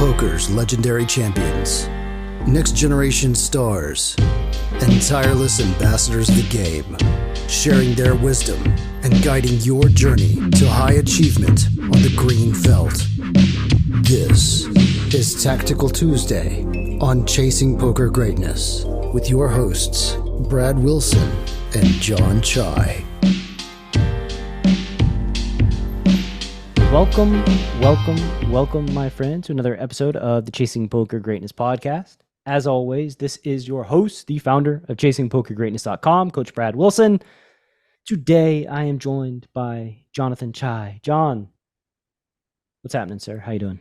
poker's legendary champions, next generation stars, and tireless ambassadors of the game, sharing their wisdom and guiding your journey to high achievement on the green felt. This is Tactical Tuesday on Chasing Poker Greatness with your hosts, Brad Wilson and John Chai. Welcome, my friends, to another episode of the Chasing Poker Greatness podcast. As always, this is your host, the founder of ChasingPokerGreatness.com, Coach Brad Wilson. Today, I am joined by Jonathan Chai. John, what's happening, sir? How you doing?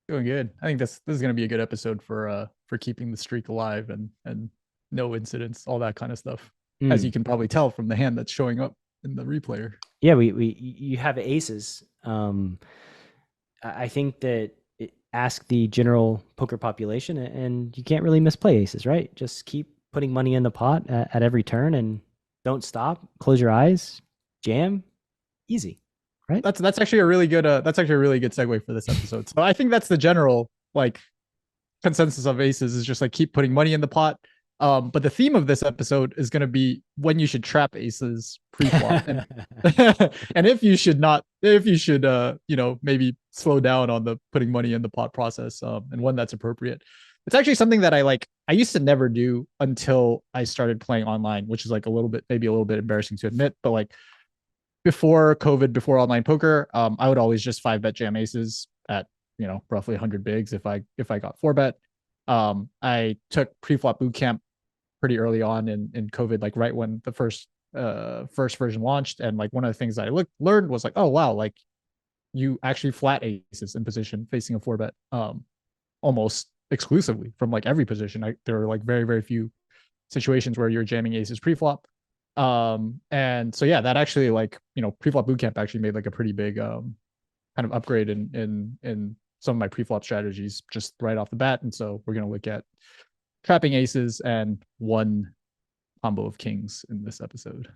Doing good. I think this is going to be a good episode for keeping the streak alive and no incidents, all that kind of stuff. As you can probably tell from the hand that's showing up in the replayer. Yeah, you have aces. I think that ask the general poker population, and you can't really misplay aces, right? Just keep putting money in the pot at every turn, and don't stop. Close your eyes, jam, easy, right? That's actually a really good segue for this episode. So I think that's the general consensus of aces is just keep putting money in the pot. But the theme of this episode is going to be when you should trap aces pre-flop and, and if you should maybe slow down on the putting money in the pot process, and when that's appropriate. It's actually something that I used to never do until I started playing online, which is maybe a little bit embarrassing to admit, but before COVID, before online poker, I would always just 5-bet jam aces at, roughly 100 bigs if I got 4-bet. I took Preflop Bootcamp pretty early on in COVID, right when the first version launched. And one of the things that I learned was oh, wow, you actually flat aces in position facing a 4-bet almost exclusively from every position. There were very, very few situations where you're jamming aces pre-flop. And so, yeah, that actually Preflop Bootcamp actually made a pretty big kind of upgrade in some of my pre-flop strategies just right off the bat. And so we're going to look at trapping aces and one combo of kings in this episode.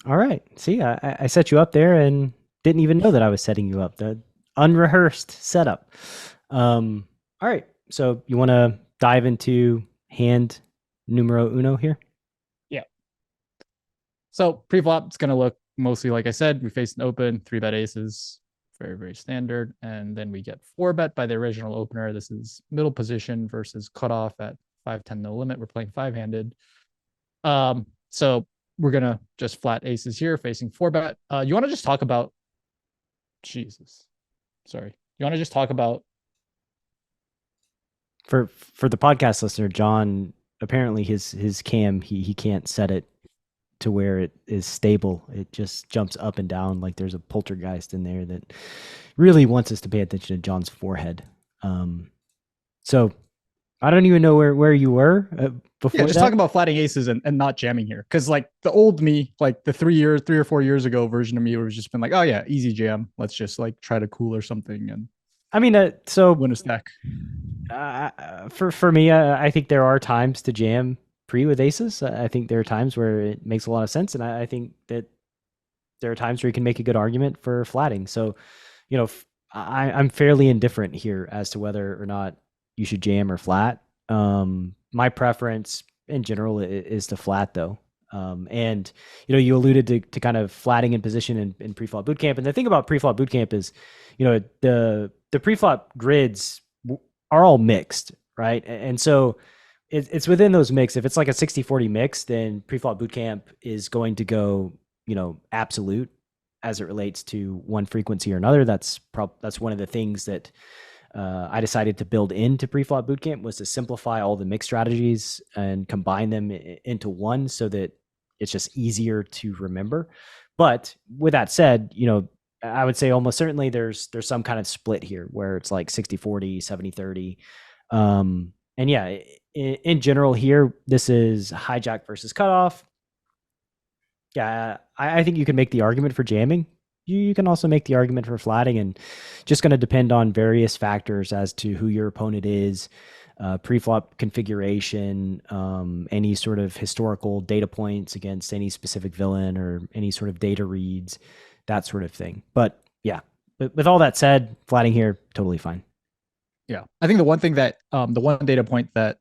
All right. See, I set you up there and didn't even know that I was setting you up. The unrehearsed setup. All right. So you want to dive into hand numero uno here? Yeah. So pre-flop, it's going to look mostly like I said. We face an open, 3-bet aces. Very, very standard. And then we get 4-bet by the original opener. This is middle position versus cutoff at 5-10 no limit. We're playing 5-handed. So we're going to just flat aces here facing 4-bet. You want to just talk about... Jesus. Sorry. You want to just talk about... For the podcast listener, John, apparently his cam, he can't set it to where it is stable. It just jumps up and down like there's a poltergeist in there that really wants us to pay attention to John's forehead. So I don't even know where you were before. Yeah, just talk about flatting aces and not jamming here. Because the old me, the 3 or 4 years ago version of me was just been oh yeah, easy jam. Let's just try to cool or something. And I mean, so win a stack. For me, I think there are times to jam pre with aces. I think there are times where it makes a lot of sense, and I think that there are times where you can make a good argument for flatting. So, I'm fairly indifferent here as to whether or not you should jam or flat. My preference in general is to flat, though. And you alluded to kind of flatting in position in Preflop Bootcamp, and the thing about Preflop Bootcamp is, the Preflop grids are all mixed, right? And so it's within those mix. If it's a 60-40 mix, then Preflop Bootcamp is going to go, absolute as it relates to one frequency or another. That's one of the things that I decided to build into Preflop Bootcamp, was to simplify all the mix strategies and combine them into one so that it's just easier to remember. But with that said, I would say almost certainly there's some kind of split here where it's 60-40, 70-30. And yeah, in general here, this is hijack versus cutoff. Yeah, I think you can make the argument for jamming. You can also make the argument for flatting, and just going to depend on various factors as to who your opponent is, pre-flop configuration, any sort of historical data points against any specific villain or any sort of data reads, that sort of thing. But yeah, with all that said, flatting here, totally fine. Yeah. I think the one thing that the one data point that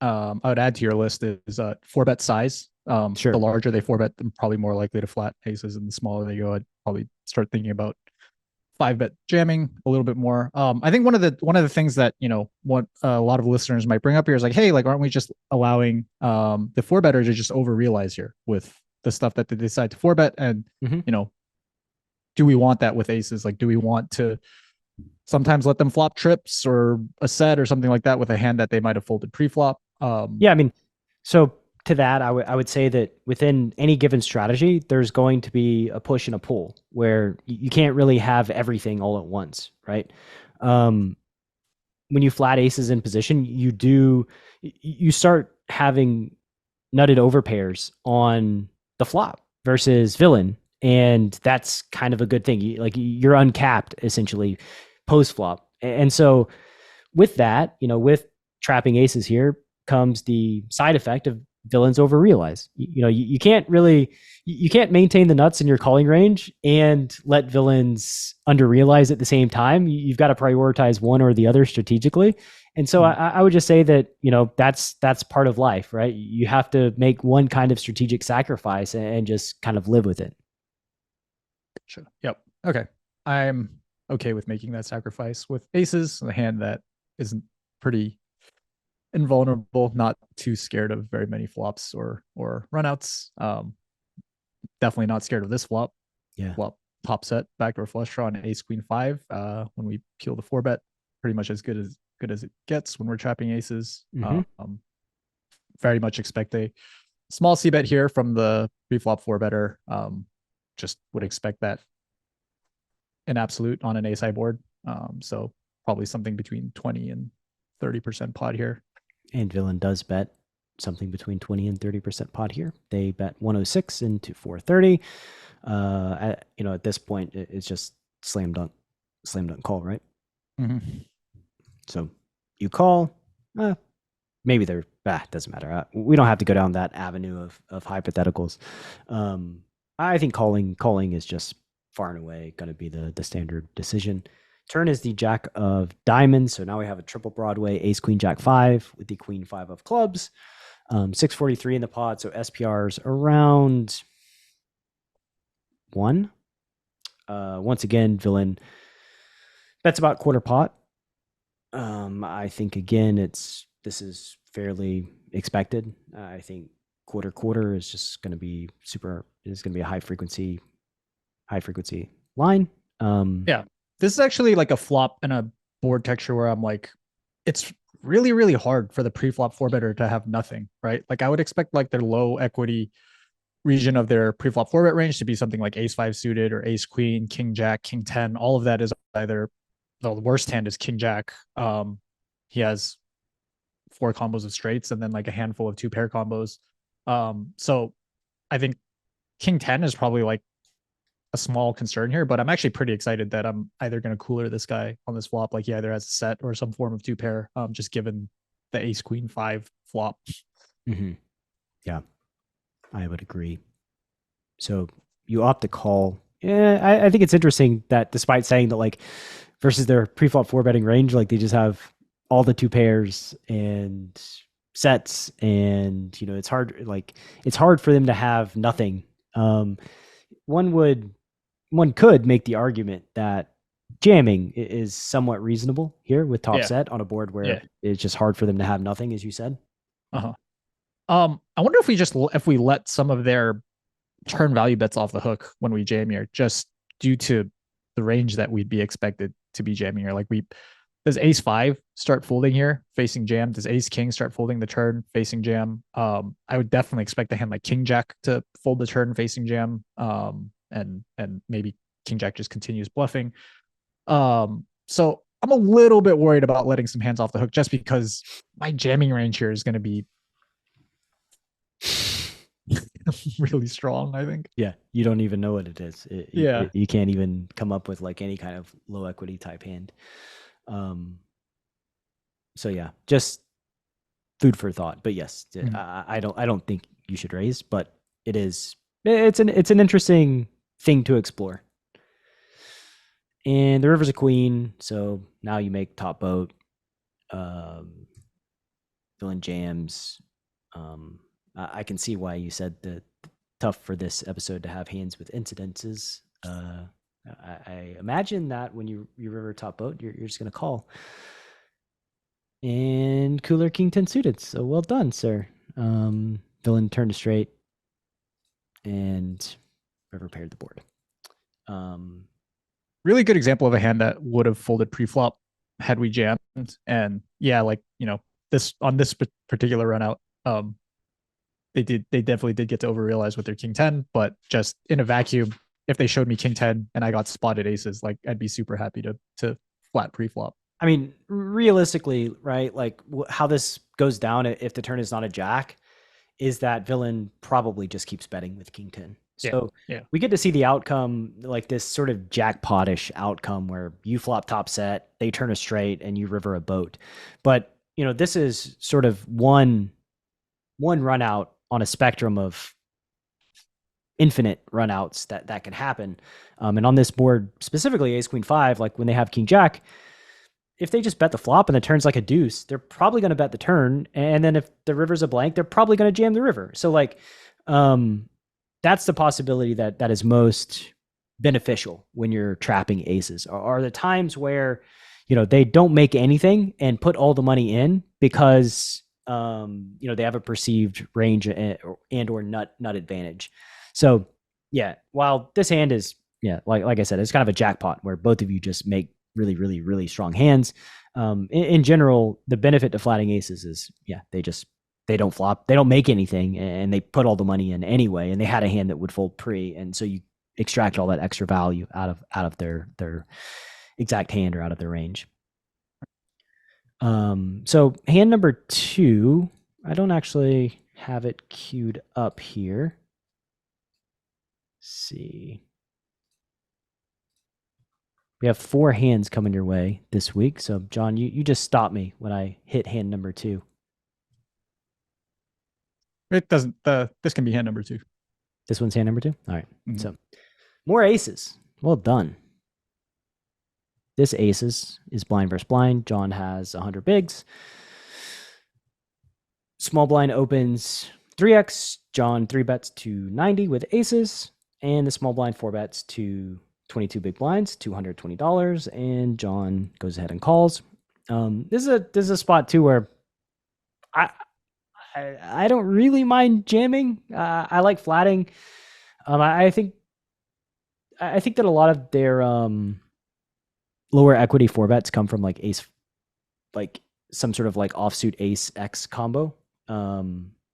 I would add to your list is four bet size. Sure. The larger they four bet, the probably more likely to flat aces, and the smaller they go, I'd probably start thinking about five bet jamming a little bit more. I think one of the things that what a lot of listeners might bring up here is like, hey, like, aren't we just allowing the four betters to just over realize here with the stuff that they decide to four bet? And Mhm. do we want that with aces? Like, do we want to sometimes let them flop trips or a set or something like that with a hand that they might have folded pre-flop? Yeah, I mean, so to that, I would say that within any given strategy, there's going to be a push and a pull where you can't really have everything all at once, right? When you flat aces in position, you start having nutted over pairs on the flop versus villain, and that's kind of a good thing. You're uncapped essentially post flop, and so with that, with trapping aces here comes the side effect of villains over realize. You can't really you can't maintain the nuts in your calling range and let villains under realize at the same time. You've got to prioritize one or the other strategically. And so I would just say that that's part of life, right? You have to make one kind of strategic sacrifice and just kind of live with it. Sure. Yep. Okay. I'm okay with making that sacrifice with aces, a hand that isn't pretty invulnerable, not too scared of very many flops or runouts. Definitely not scared of this flop. Yeah. Flop top set backdoor flush draw on ace queen five. When we peel the four bet, pretty much as good as it gets when we're trapping aces. Very much expect a small c bet here from the pre-flop four better. Just would expect that in absolute on an ace high board. So probably something between 20 and 30% pot here. And villain does bet something between 20 and 30% pot here. They bet 106 into 430. At this point, it's just slam dunk call, right? Mm-hmm. So you call. Maybe they're doesn't matter. We don't have to go down that avenue of hypotheticals. I think calling is just far and away going to be the standard decision. Turn is the jack of diamonds. So now we have a triple Broadway, ace, queen, jack, five with the queen, five of clubs. 643 in the pot. So SPR's around one. Once again, villain bets about quarter pot. I think again, this is fairly expected. I think quarter is just going to be a high frequency line. Yeah. This is actually like a flop in a board texture where I'm like, it's really, really hard for the pre-flop four better to have nothing, right? Like I would expect like their low equity region of their pre-flop four bet range to be something like ace five suited or ace queen, king jack, king 10. All of that is either the worst hand is king jack. He has four combos of straights and then like a handful of two pair combos. So I think king 10 is probably like a small concern here, but I'm actually pretty excited that I'm either going to cooler this guy on this flop. Like he either has a set or some form of two pair, just given the ace queen five flop. Mm-hmm. Yeah, I would agree. So you opt to call. Yeah, I think it's interesting that despite saying that like versus their pre-flop four betting range, like they just have all the two pairs and sets, and it's hard for them to have nothing. One could make the argument that jamming is somewhat reasonable here with top set on a board where it's just hard for them to have nothing, as you said. I wonder if we let some of their turn value bets off the hook when we jam here, just due to the range that we'd be expected to be jamming here. Like does ace five start folding here facing jam? Does ace king start folding the turn facing jam? I would definitely expect a hand like king jack to fold the turn facing jam. And maybe king jack just continues bluffing. So I'm a little bit worried about letting some hands off the hook just because my jamming range here is going to be really strong, I think. Yeah, you don't even know what it is. You can't even come up with like any kind of low equity type hand. So yeah, just food for thought. But yes, I don't think you should raise, but it's an interesting thing to explore. And the river's a queen, so now you make top boat. villain jams. I can see why you said that tough for this episode to have hands with incidences. I imagine that when you river top boat, you're just going to call. And cooler king 10 suited. So well done, sir. Villain turned to straight and river paired the board. Really good example of a hand that would have folded pre-flop had we jammed. And yeah, like, you know, this on this particular run out, they definitely did get to overrealize with their king 10, but just in a vacuum, if they showed me king 10 and I got spotted aces, like I'd be super happy to flat pre-flop. I mean, realistically, right? Like how this goes down if the turn is not a jack is that villain probably just keeps betting with king 10. So we get to see the outcome, like this sort of jackpotish outcome where you flop top set, they turn a straight and you river a boat. But, you know, this is sort of one run out on a spectrum of infinite runouts that can happen. And on this board, specifically ace, queen, 5, like when they have king, jack, if they just bet the flop and the turn's like a deuce, they're probably going to bet the turn. And then if the river's a blank, they're probably going to jam the river. So like, that's the possibility that is most beneficial when you're trapping aces are the times where, you know, they don't make anything and put all the money in because, you know, they have a perceived range and or nut advantage. So yeah, while this hand is, like I said, it's kind of a jackpot where both of you just make really, really, really strong hands. In general, the benefit to flatting aces is, they don't flop, they don't make anything, and they put all the money in anyway. And they had a hand that would fold pre, and so you extract all that extra value out of their exact hand or out of their range. So hand number 2, I don't actually have it queued up here. Let's see. We have 4 hands coming your way this week. So John, you just stop me when I hit hand number 2. It doesn't, this can be hand number 2. This one's hand number 2? All right. Mm-hmm. So more aces. Well done. This aces is blind versus blind. John has 100 bigs. Small blind opens 3x. John 3 bets to 90 with aces. And the small blind 4 bets to 22 big blinds, $220. And John goes ahead and calls. This is a spot too where I don't really mind jamming. I like flatting. I think that a lot of their lower equity 4 bets come from like ace, like some sort of like offsuit ace X combo.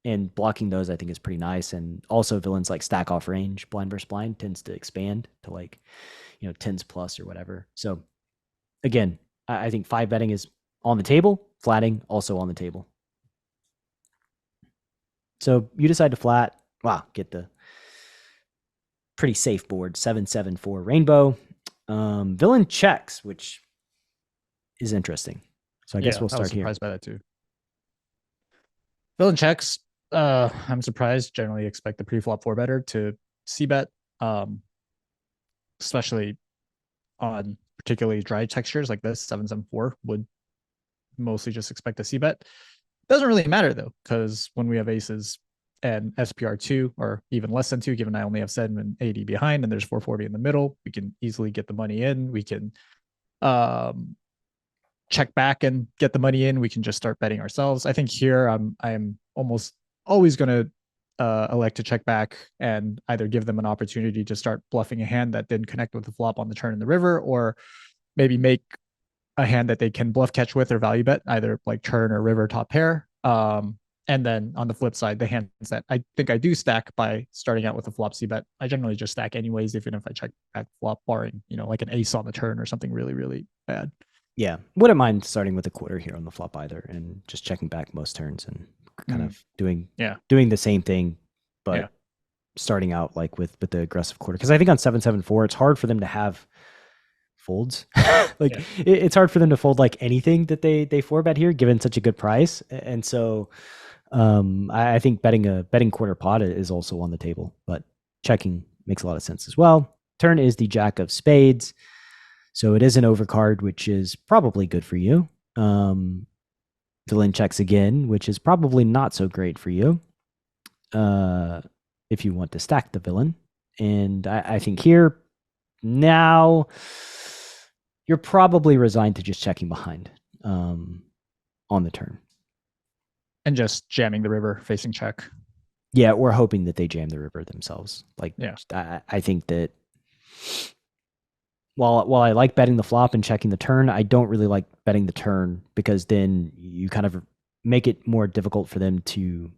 And blocking those I think is pretty nice. And also villains like stack off range, blind versus blind tends to expand to like, you know, 10s plus or whatever. So again, I think 5 betting is on the table, flatting also on the table. So you decide to flat. Wow, get the pretty safe board, 7-7-4 rainbow. Villain checks, which is interesting. So I guess we'll start here. I was surprised by that too. Villain checks. I'm surprised. Generally expect the pre-flop 4 better to c-bet, especially on particularly dry textures like this. 7-7-4 would mostly just expect a c-bet. Doesn't really matter though, because when we have aces and SPR 2 or even less than 2, given I only have 780 behind and there's 440 in the middle, we can easily get the money in. We can check back and get the money in. We can just start betting ourselves. I think here I'm almost always going to elect to check back and either give them an opportunity to start bluffing a hand that didn't connect with the flop on the turn in the river, or maybe make a hand that they can bluff catch with or value bet, either like turn or river top pair. And then on the flip side, the hands that I think I do stack by starting out with a flop c-bet, I generally just stack anyways, even if I check back flop, barring, you know, like an ace on the turn or something really, really bad. Yeah. Wouldn't mind starting with a quarter here on the flop either and just checking back most turns and kind of doing the same thing, but starting out like with the aggressive quarter. Because I think on 7-7-4, it's hard for them to have folds. It's hard for them to fold like anything that they 4-bet here, given such a good price. And so I think betting quarter pot is also on the table, but checking makes a lot of sense as well. Turn is the jack of spades. So it is an overcard, which is probably good for you. Villain checks again, which is probably not so great for you if you want to stack the villain. And I think here, now, you're probably resigned to just checking behind on the turn. And just jamming the river facing check. Yeah, we're hoping that they jam the river themselves. Like, Yeah. I think that while I like betting the flop and checking the turn, I don't really like betting the turn, because then you kind of make it more difficult for them to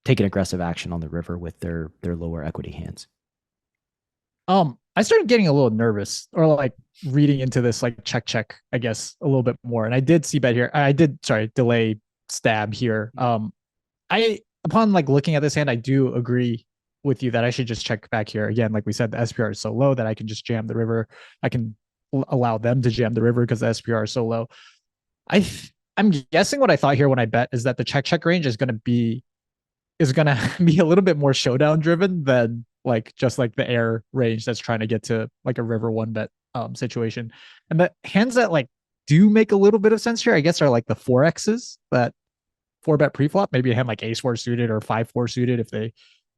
take an aggressive action on the river with their lower equity hands. I started getting a little nervous, or like reading into this like check, I guess, a little bit more. And I did see bet here. I did, delay stab here. I upon like looking at this hand, I do agree with you that I should just check back here. Again, like we said, the SPR is so low that I can just jam the river. I can allow them to jam the river because the SPR is so low. I'm guessing what I thought here when I bet is that the check range is going to be a little bit more showdown driven than like just like the air range that's trying to get to like a river one bet situation. And the hands that like do make a little bit of sense here, I guess, are like the 4Xs that 4-bet pre-flop, maybe a hand like ace-4 suited or 5-4 suited if they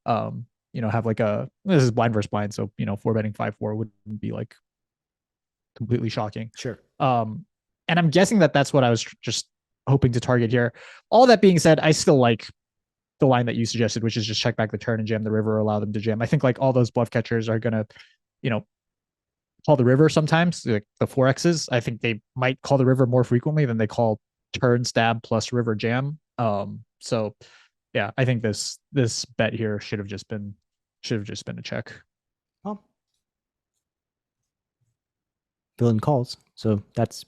have like this is blind versus blind, so 4-betting 5-4 wouldn't be like completely shocking. Sure. And I'm guessing that that's what I was just hoping to target here. All that being said, I still like the line that you suggested, which is just check back the turn and jam the river, or allow them to jam. I think like all those bluff catchers are gonna, call the river sometimes, like the 4Xs. I think they might call the river more frequently than they call turn stab plus river jam. So yeah, I think this bet here should have just been a check. Well, villain calls, so that's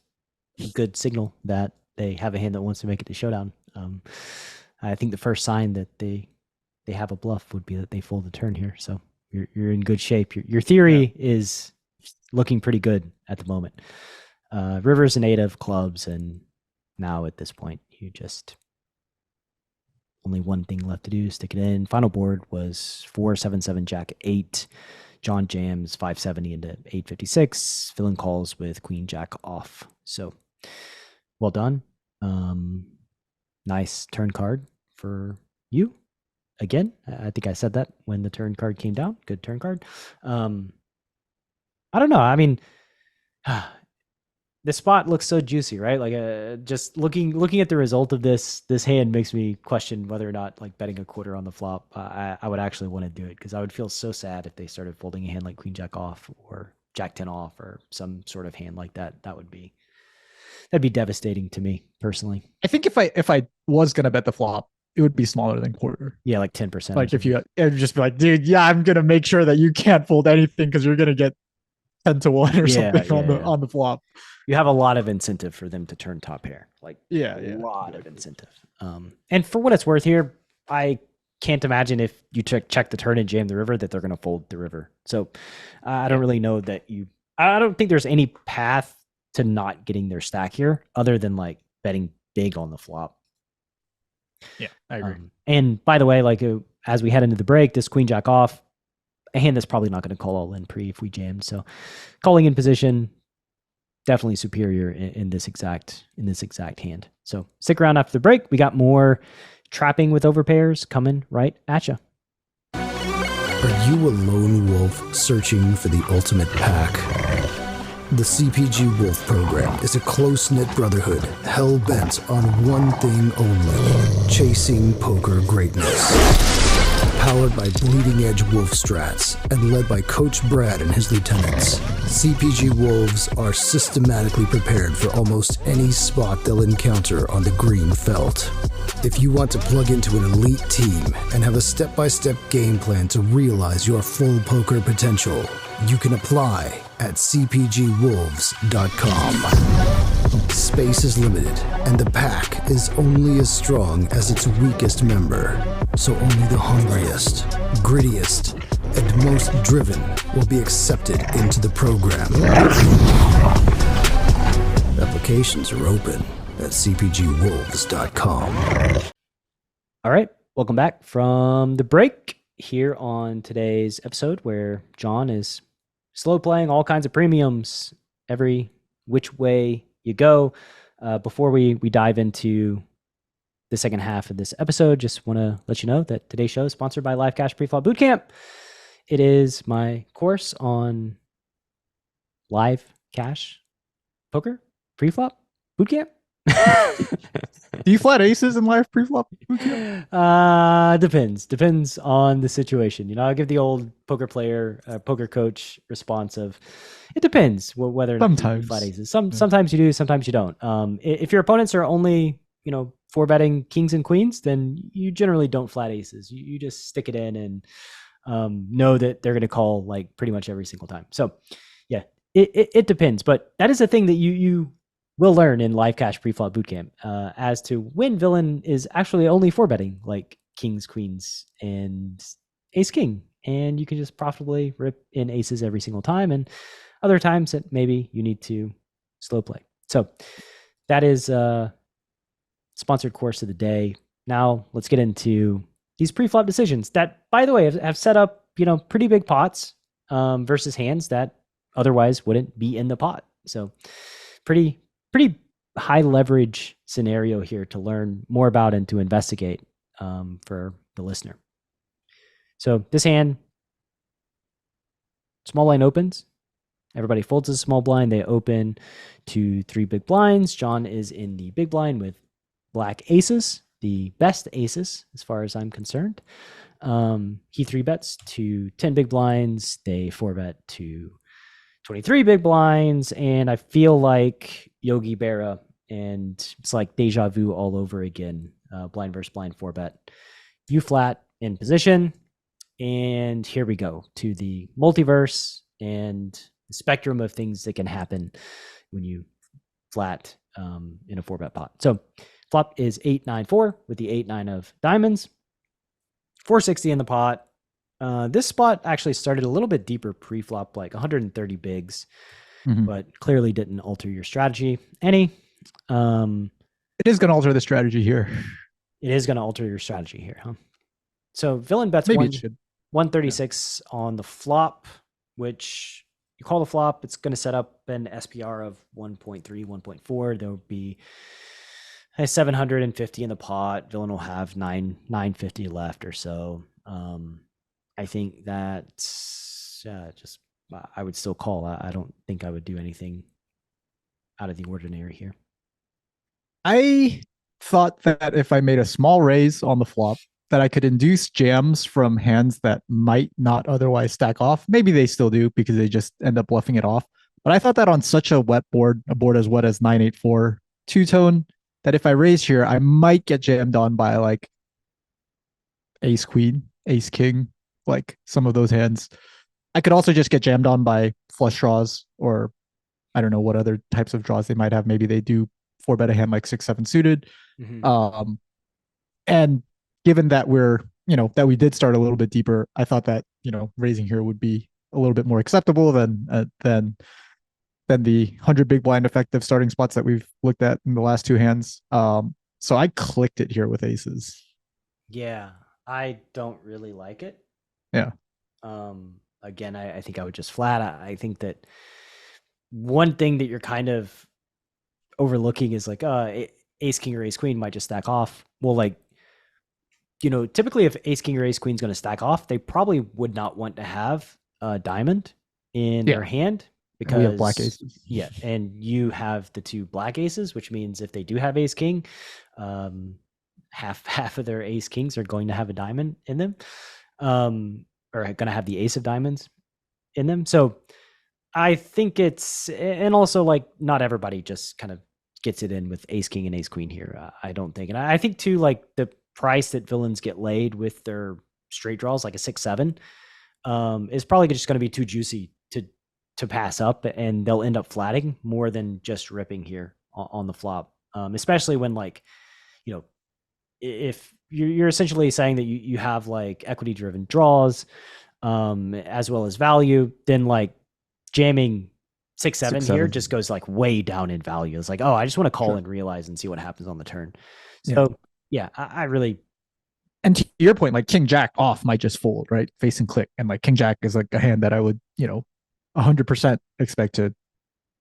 a good signal that they have a hand that wants to make it to showdown. I think the first sign that they have a bluff would be that they fold the turn here. So you're in good shape. Your theory is looking pretty good at the moment. River's an 8 of clubs, and now at this point, you just only one thing left to do: stick it in. Final board was 4-7-7 Jack 8. John jams 570 into 856. Villain calls with Queen Jack off. So well done. Nice turn card for you. Again, I think I said that when the turn card came down. Good turn card. I don't know. I mean, the spot looks so juicy, right? Like just looking at the result of this hand makes me question whether or not like betting a quarter on the flop. I would actually want to do it, because I would feel so sad if they started folding a hand like Queen Jack off or Jack 10 off or some sort of hand like that. That'd be devastating to me personally. I think if I was gonna bet the flop, it would be smaller than quarter. Yeah, like 10%. Like if it would just be like, dude, yeah, I'm gonna make sure that you can't fold anything because you're gonna get 10-1 or something on the flop. You have a lot of incentive for them to turn top pair. Like a lot of incentive. And for what it's worth here, I can't imagine if you check the turn and jam the river that they're gonna fold the river. So I don't really know that I don't think there's any path to not getting their stack here other than like betting big on the flop. Yeah, I agree. And by the way, like as we head into the break, this Queen Jack off, a hand that's probably not going to call all in pre if we jam. So calling in position, definitely superior in this exact hand. So stick around after the break. We got more trapping with overpairs coming right at you. Are you a lone wolf searching for the ultimate pack? The CPG Wolf program is a close-knit brotherhood hell-bent on one thing only: chasing poker greatness. Powered by bleeding-edge wolf strats and led by Coach Brad and his lieutenants, CPG Wolves are systematically prepared for almost any spot they'll encounter on the green felt. If you want to plug into an elite team and have a step-by-step game plan to realize your full poker potential, you can apply at cpgwolves.com. Space is limited, and the pack is only as strong as its weakest member. So only the hungriest, grittiest, and most driven will be accepted into the program. Applications are open at cpgwolves.com. All right, welcome back from the break here on today's episode, where John is slow playing all kinds of premiums every which way you go. Before we dive into the second half of this episode, just want to let you know that today's show is sponsored by Live Cash Preflop Bootcamp. It is my course on live cash poker preflop bootcamp. Do you flat aces in live preflop? Depends on the situation. I'll give the old poker player, poker coach response of, it depends whether or not you flat aces. Sometimes you do, sometimes you don't. If your opponents are only, four betting kings and queens, then you generally don't flat aces. You just stick it in and know that they're going to call like pretty much every single time. So yeah, it depends, but that is a thing that you will learn in Live Cash Preflop Bootcamp as to when villain is actually only four betting like kings, queens, and ace king, and you can just profitably rip in aces every single time, and other times that maybe you need to slow play. So that is sponsored course of the day. Now let's get into these preflop decisions that, by the way, have set up pretty big pots versus hands that otherwise wouldn't be in the pot. So pretty high leverage scenario here to learn more about and to investigate for the listener. So this hand, small line opens. Everybody folds a small blind. They open to 3 big blinds. John is in the big blind with black aces, the best aces as far as I'm concerned. He 3-bets to 10 big blinds. They 4-bet to 23 big blinds, and I feel like Yogi Berra, and it's like deja vu all over again. Blind versus blind 4-bet. You flat in position, and here we go to the multiverse and the spectrum of things that can happen when you flat in a 4-bet pot. So flop is 8-9-4 with the 8-9 of diamonds, 460 in the pot. This spot actually started a little bit deeper pre-flop, like 130 bigs, but clearly didn't alter your strategy any. It is going to alter the strategy here. It is going to alter your strategy here, huh? So villain bets 136 on the flop, which you call the flop. It's going to set up an SPR of 1.3, 1.4. There will be 750 in the pot. Villain will have 950 left or so. I think that's I would still call. I don't think I would do anything out of the ordinary here. I thought that if I made a small raise on the flop, that I could induce jams from hands that might not otherwise stack off. Maybe they still do because they just end up bluffing it off. But I thought that on such a wet board, a board as wet as 9-8-4 two-tone, that if I raise here, I might get jammed on by like ace queen, ace king, like some of those hands. I could also just get jammed on by flush draws, or I don't know what other types of draws they might have. Maybe they do 4-bet a hand like 6-7 suited. And given that that we did start a little bit deeper, I thought that, raising here would be a little bit more acceptable than the 100 big blind effective starting spots that we've looked at in the last two hands. So I clicked it here with aces. Yeah, I don't really like it. Yeah. Again, I think I would just flat. I think that one thing that you're kind of overlooking is like, ace king or ace queen might just stack off. Well, like, typically if ace king or ace queen is going to stack off, they probably would not want to have a diamond in their hand because we have black aces. Yeah, and you have the 2 black aces, which means if they do have ace king, half of their ace kings are going to have a diamond in them, or going to have the ace of diamonds in them. So I think and also like not everybody just kind of gets it in with ace king and ace queen here. I don't think, and I think too, like the price that villains get laid with their straight draws, like a 6-7, is probably just going to be too juicy to pass up, and they'll end up flatting more than just ripping here on the flop. Especially when, like, if you're essentially saying that you have like equity driven draws, as well as value, then like jamming 6-7 here just goes like way down in value. It's like, oh, I just want to call and realize and see what happens on the turn. So yeah, I really. And to your point, like king jack off might just fold, right? Face and click. And like king jack is like a hand that I would, 100% expect to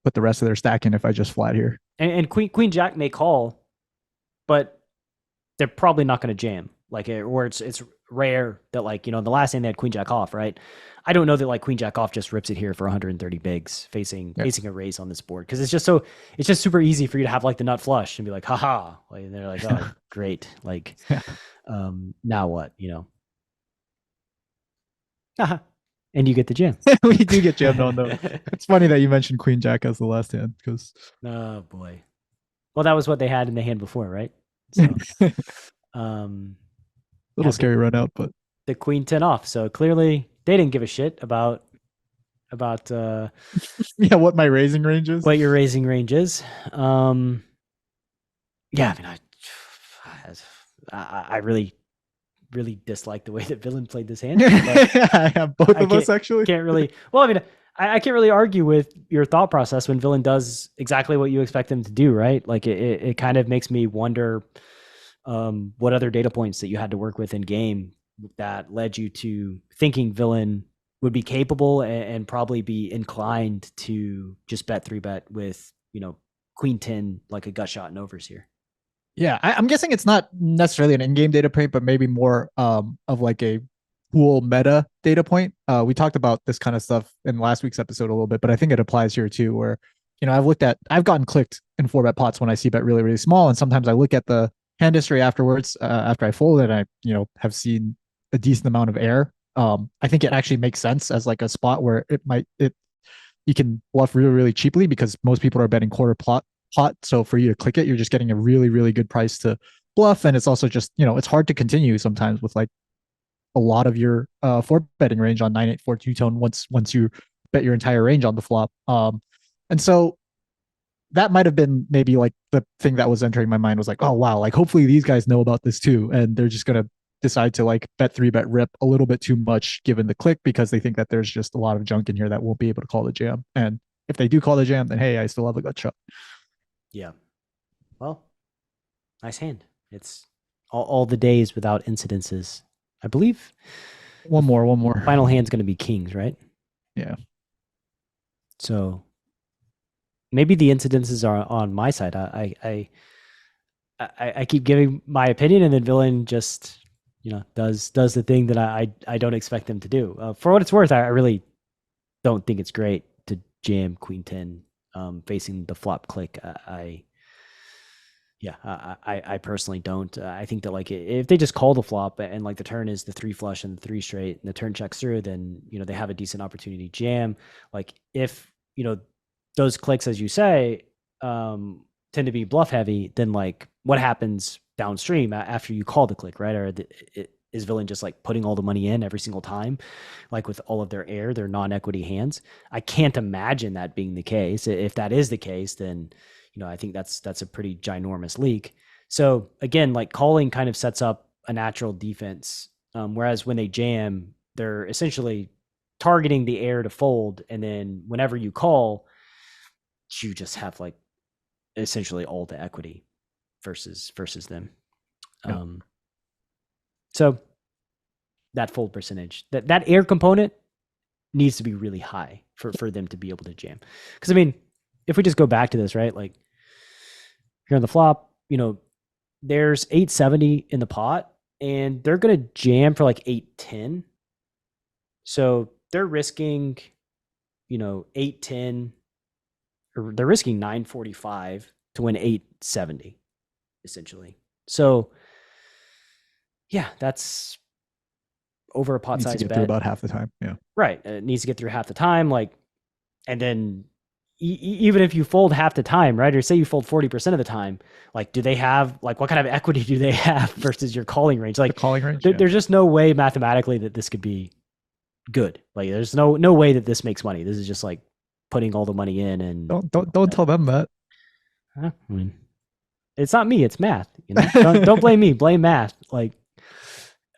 put the rest of their stack in if I just flat here. And queen jack may call, but they're probably not going to jam. Like, or it's rare that, like, you know, the last hand they had queen jack off, right? I don't know that like queen jack off just rips it here for 130 bigs facing a raise on this board, because it's just super easy for you to have like the nut flush and be like, haha, like, and they're like, oh great, like, now what, you know? And you get the jam. We do get jammed on though. It's funny that you mentioned queen jack as the last hand, because oh boy, well, that was what they had in the hand before, right? So, little scary run out, but the queen 10 off. So clearly they didn't give a shit about yeah, what my raising range is. What your raising range is. Yeah, I mean, I really dislike the way that Villain played this hand. I have both of us actually. Can't really. Well, I mean, I can't really argue with your thought process when Villain does exactly what you expect them to do, right? Like it kind of makes me wonder what other data points that you had to work with in game that led you to thinking Villain would be capable and probably be inclined to just bet 3-bet with, you know, queen 10, like a gut shot and overs here. Yeah, I'm guessing it's not necessarily an in-game data point, but maybe more of like a pool meta data point. We talked about this kind of stuff in last week's episode a little bit, but I think it applies here too, where, you know, I've gotten clicked in 4-bet pots when I see bet really, really small. And sometimes I look at the hand history afterwards, after I fold, and I, you know, have seen a decent amount of air. I think it actually makes sense as like a spot where you can bluff really, really cheaply, because most people are betting quarter pot. So for you to click it, you're just getting a really, really good price to bluff. And it's also just, you know, it's hard to continue sometimes with like a lot of your 4-betting range on 9-8 4 two-tone once you bet your entire range on the flop. And so that might have been maybe like the thing that was entering my mind, was like, oh wow, like hopefully these guys know about this too, and they're just gonna decide to like bet 3-bet rip a little bit too much given the click, because they think that there's just a lot of junk in here that won't be able to call the jam. And if they do call the jam, then hey, I still have a gut shot. Yeah. Well, nice hand. It's all the days without incidences. I believe one more. Final hand's going to be kings, right? Yeah. So maybe the incidences are on my side. I keep giving my opinion, and then Villain just, you know, does the thing that I don't expect them to do. For what it's worth, I really don't think it's great to jam queen 10 facing the flop click. I personally don't. I think that like if they just call the flop and like the turn is the 3 flush and the 3 straight and the turn checks through, then, you know, they have a decent opportunity to jam. Like if, you know, those clicks, as you say, tend to be bluff heavy, then like what happens downstream after you call the click, right? Or is Villain just like putting all the money in every single time, like with all of their non-equity hands? I can't imagine that being the case. If that is the case, then, you know, I think that's a pretty ginormous leak. So again, like calling kind of sets up a natural defense. Whereas when they jam, they're essentially targeting the air to fold. And then whenever you call, you just have like essentially all the equity versus them. Yeah. So that fold percentage, that air component needs to be really high for them to be able to jam. Because I mean, if we just go back to this, right? Like here on the flop, you know, there's 870 in the pot, and they're gonna jam for like 810. So they're risking, you know, 810, or they're risking 945 to win 870, essentially. So yeah, that's over a pot size bet. Through about half the time. Yeah. Right. It needs to get through half the time. Like, and then even if you fold half the time, right? Or say you fold 40% of the time, like, do they have, like, what kind of equity do they have versus your calling range? Like, the calling range, there's just no way mathematically that this could be good. Like, there's no way that this makes money. This is just like putting all the money in. And don't tell them that. I mean, it's not me, it's math. You know, don't blame me, blame math. Like,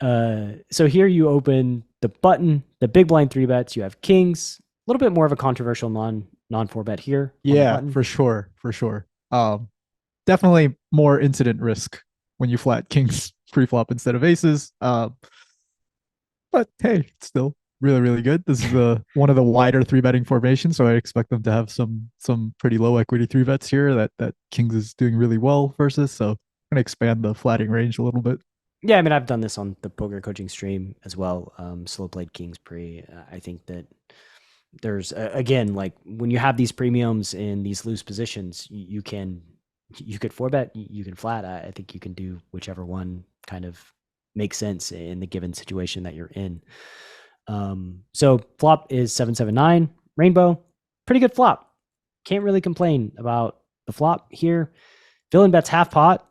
so here you open the button, the big blind 3-bets. You have kings, a little bit more of a controversial non 4-bet here. Yeah, for sure. Definitely more incident risk when you flat kings pre-flop instead of aces. But hey, it's still really, really good. This is one of the wider 3-betting formations, so I expect them to have some pretty low equity 3-bets here that kings is doing really well versus. So gonna expand the flatting range a little bit. Yeah, I mean, I've done this on the poker coaching stream as well. Slow played kings pre. I think that there's again, like when you have these premiums in these loose positions, you could four bet, you can flat. I think you can do whichever one kind of makes sense in the given situation that you're in. So flop is 779 rainbow, pretty good flop. Can't really complain about the flop here. Villain bets half pot,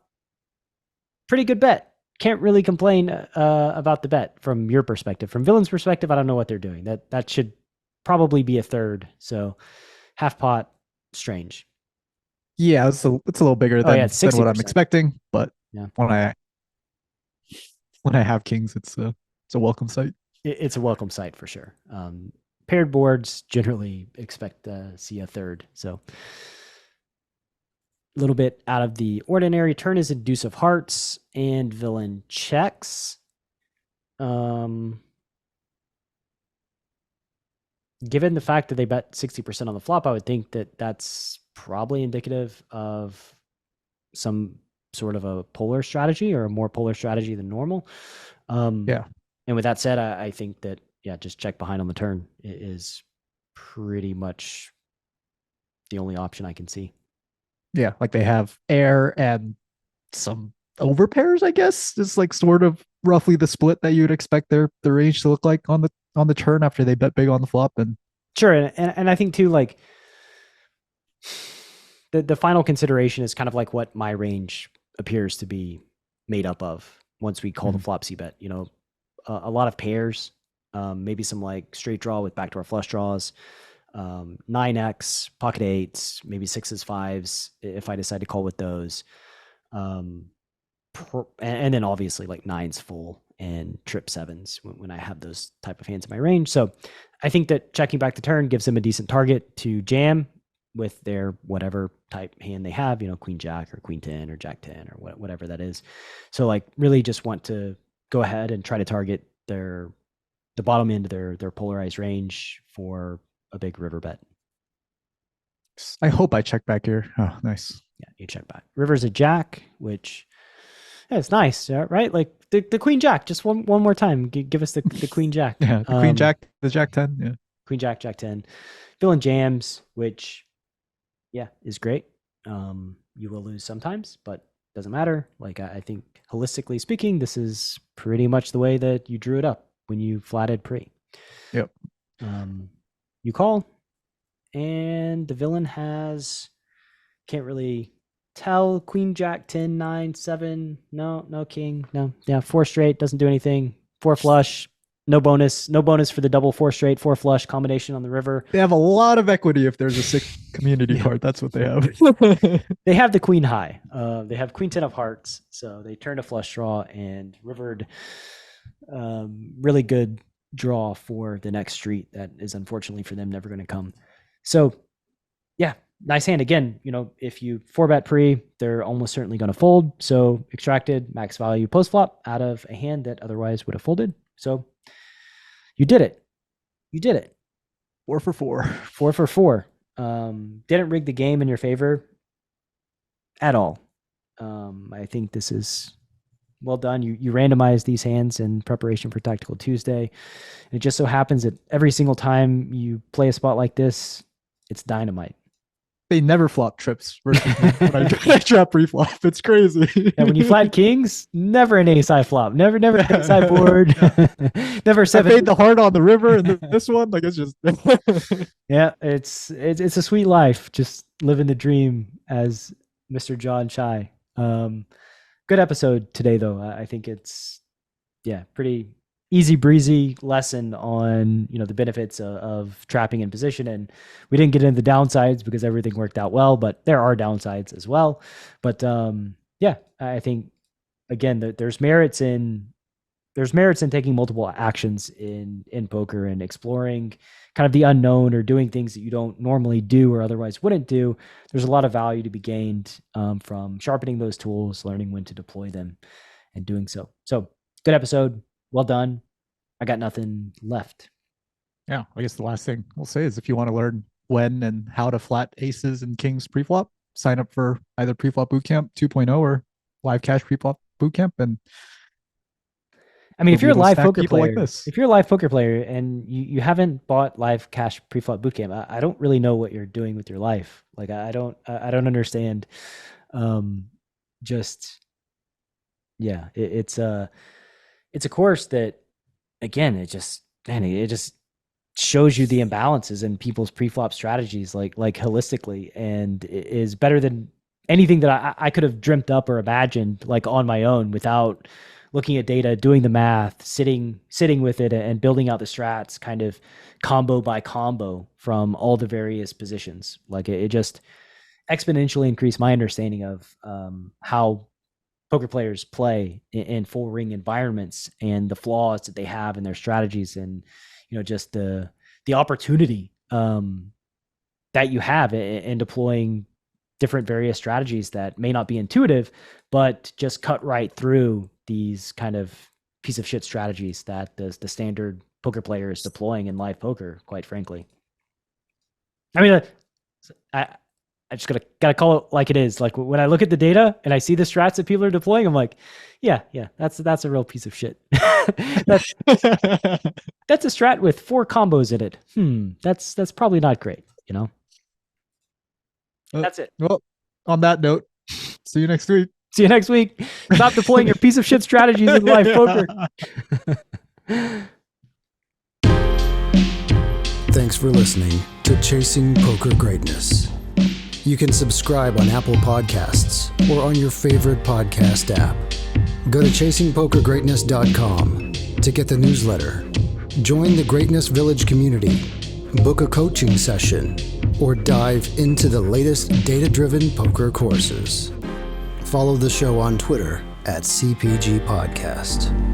pretty good bet. Can't really complain about the bet from your perspective. From Villain's perspective, I don't know what they're doing. That should probably be a third. So half pot, strange. Yeah, it's a little bigger than, yeah, than what I'm expecting, but yeah. when I have kings, it's a welcome sight. It's a welcome sight for sure. Paired boards generally expect to see a third. So a little bit out of the ordinary. Turn is a deuce of hearts and villain checks. Given the fact that they bet 60% on the flop, I would think that that's probably indicative of some sort of a polar strategy or a more polar strategy than normal. Yeah. And with that said, I think that, yeah, just check behind on the turn is pretty much the only option I can see. Yeah, like they have air and some overpairs, I guess, is like sort of roughly the split that you'd expect their range to look like on the turn after they bet big on the flop. And sure, and I think too, like the final consideration is kind of like what my range appears to be made up of once we call the flop C bet. You know, a lot of pairs, maybe some like straight draw with backdoor flush draws, 9x, pocket eights, maybe sixes, fives, if I decide to call with those. And then obviously like nines full and trip sevens when I have those type of hands in my range. So I think that checking back the turn gives them a decent target to jam with their whatever type hand they have, you know, queen jack or queen 10 or jack 10 or whatever that is. So like really just want to go ahead and try to target the bottom end of their polarized range for a big river bet. I hope I check back here. Oh, nice. Yeah, you check back. River's a jack, which it's nice, right? Like the queen jack. Just one more time. Give us the queen jack. Yeah, the queen jack, the jack 10. Yeah, queen jack, jack 10. Villain jams, which is great. You will lose sometimes, but doesn't matter. Like I think holistically speaking, this is pretty much the way that you drew it up when you flatted pre. Yep. You call, and the villain can't really tell, queen jack 10 9 7, no king, no, yeah, 4 straight doesn't do anything, 4 flush, no bonus for the double 4 straight 4 flush combination on the river. They have a lot of equity if there's a 6 community card. That's what they have. They have the queen high. They have queen 10 of hearts, so they turned a flush draw and rivered. Really good draw for the next street that is unfortunately for them never going to come. So yeah, nice hand. Again, you know, if you 4-bet pre, they're almost certainly going to fold. So extracted max value post flop out of a hand that otherwise would have folded. So you did it. 4 for 4. 4 for 4. Didn't rig the game in your favor at all. I think this is well done. You randomize these hands in preparation for Tactical Tuesday. And it just so happens that every single time you play a spot like this, it's dynamite. They never flop trips versus when I trap pre-flop. It's crazy. And when you flat kings, never an ace high flop. Never an ace high board. Never 7. I paid the heart on the river, and this one, like, it's just. Yeah, it's a sweet life. Just living the dream as Mr. John Chai. Good episode today, though. I think it's pretty easy breezy lesson on, you know, the benefits of trapping in position. And we didn't get into the downsides because everything worked out well, but there are downsides as well. But I think again that there's merits in taking multiple actions in poker and exploring kind of the unknown or doing things that you don't normally do or otherwise wouldn't do. There's a lot of value to be gained from sharpening those tools, learning when to deploy them, and doing so. So good episode. Well done. I got nothing left. Yeah, I guess the last thing we'll say is if you want to learn when and how to flat aces and kings preflop, sign up for either Preflop Bootcamp 2.0 or live Cash Preflop Bootcamp, and I mean, if you're a live poker people player, like this. if you're a live poker player and you haven't bought live Cash Preflop Bootcamp, I don't really know what you're doing with your life. Like I don't understand. Just yeah, it's a course that, again, it just shows you the imbalances in people's preflop strategies, like holistically, and is better than anything that I could have dreamt up or imagined, like on my own, without looking at data, doing the math, sitting with it, and building out the strats, kind of combo by combo from all the various positions. Like it just exponentially increased my understanding of how poker players play in full ring environments and the flaws that they have in their strategies, and just the opportunity that you have in deploying different various strategies that may not be intuitive, but just cut right through these kind of piece of shit strategies that the standard poker player is deploying in live poker, quite frankly. I mean, I just gotta call it like it is. Like when I look at the data and I see the strats that people are deploying, I'm like, yeah, that's a real piece of shit. that's a strat with 4 combos in it. That's probably not great, That's it. Well, on that note, see you next week. See you next week. Stop deploying your piece of shit strategies in live poker. Thanks for listening to Chasing Poker Greatness. You can subscribe on Apple Podcasts or on your favorite podcast app. Go to chasingpokergreatness.com to get the newsletter, join the Greatness Village community, book a coaching session, or dive into the latest data-driven poker courses. Follow the show on Twitter at CPG Podcast.